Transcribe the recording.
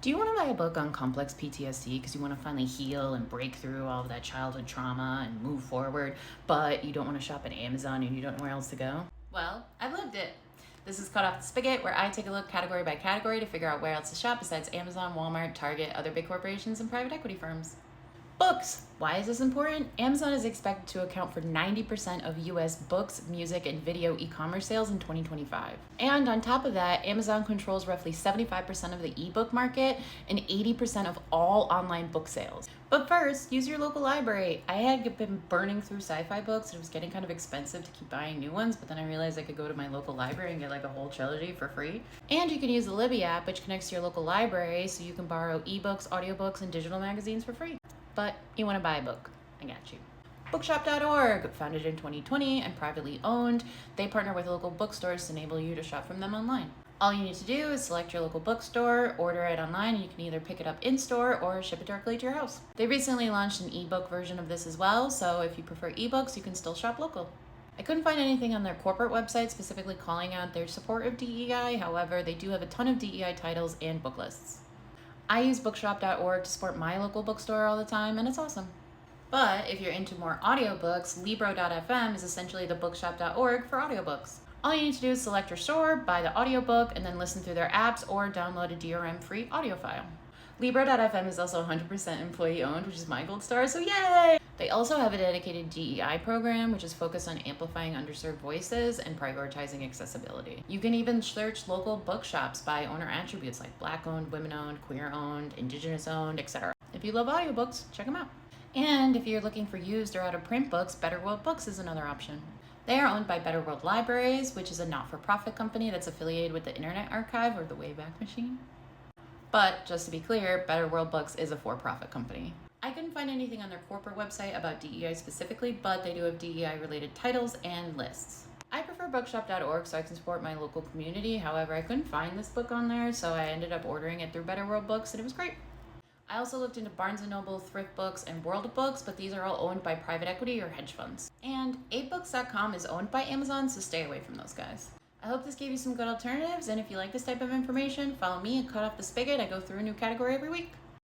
Do you want to buy a book on complex PTSD because you want to finally heal and break through all of that childhood trauma and move forward, but you don't want to shop at Amazon and you don't know where else to go? Well, I've lived it. This is Cut Off the Spigot, where I take a look category by category to figure out where else to shop besides Amazon, Walmart, Target, other big corporations, and private equity firms. Books. Why is this important? Amazon is expected to account for 90% of US books, music, and video e-commerce sales in 2025. And on top of that, Amazon controls roughly 75% of the ebook market and 80% of all online book sales. But first, use your local library. I had been burning through sci-fi books and it was getting kind of expensive to keep buying new ones, but then I realized I could go to my local library and get like a whole trilogy for free. And you can use the Libby app, which connects to your local library, so you can borrow ebooks, audiobooks, and digital magazines for free. But you want to buy a book, I got you. Bookshop.org, founded in 2020 and privately owned, they partner with local bookstores to enable you to shop from them online. All you need to do is select your local bookstore, order it online, and you can either pick it up in-store or ship it directly to your house. They recently launched an ebook version of this as well, so if you prefer ebooks, you can still shop local. I couldn't find anything on their corporate website specifically calling out their support of DEI, however, they do have a ton of DEI titles and book lists. I use bookshop.org to support my local bookstore all the time, and it's awesome. But if you're into more audiobooks, libro.fm is essentially the bookshop.org for audiobooks. All you need to do is select your store, buy the audiobook, and then listen through their apps or download a DRM-free audio file. Libro.fm is also 100% employee-owned, which is my gold star, so yay! They also have a dedicated DEI program, which is focused on amplifying underserved voices and prioritizing accessibility. You can even search local bookshops by owner attributes like Black-owned, women-owned, queer-owned, indigenous-owned, etc. If you love audiobooks, check them out. And if you're looking for used or out-of-print books, Better World Books is another option. They are owned by Better World Libraries, which is a not-for-profit company that's affiliated with the Internet Archive or the Wayback Machine. But just to be clear, Better World Books is a for-profit company. I couldn't find anything on their corporate website about DEI specifically, but they do have DEI-related titles and lists. I prefer bookshop.org so I can support my local community. However, I couldn't find this book on there, so I ended up ordering it through Better World Books, and it was great. I also looked into Barnes & Noble, Thrift Books, and WorldofBooks, but these are all owned by private equity or hedge funds. And 8books.com is owned by Amazon, so stay away from those guys. I hope this gave you some good alternatives, and if you like this type of information, follow me at Cut Off the Spigot. I go through a new category every week.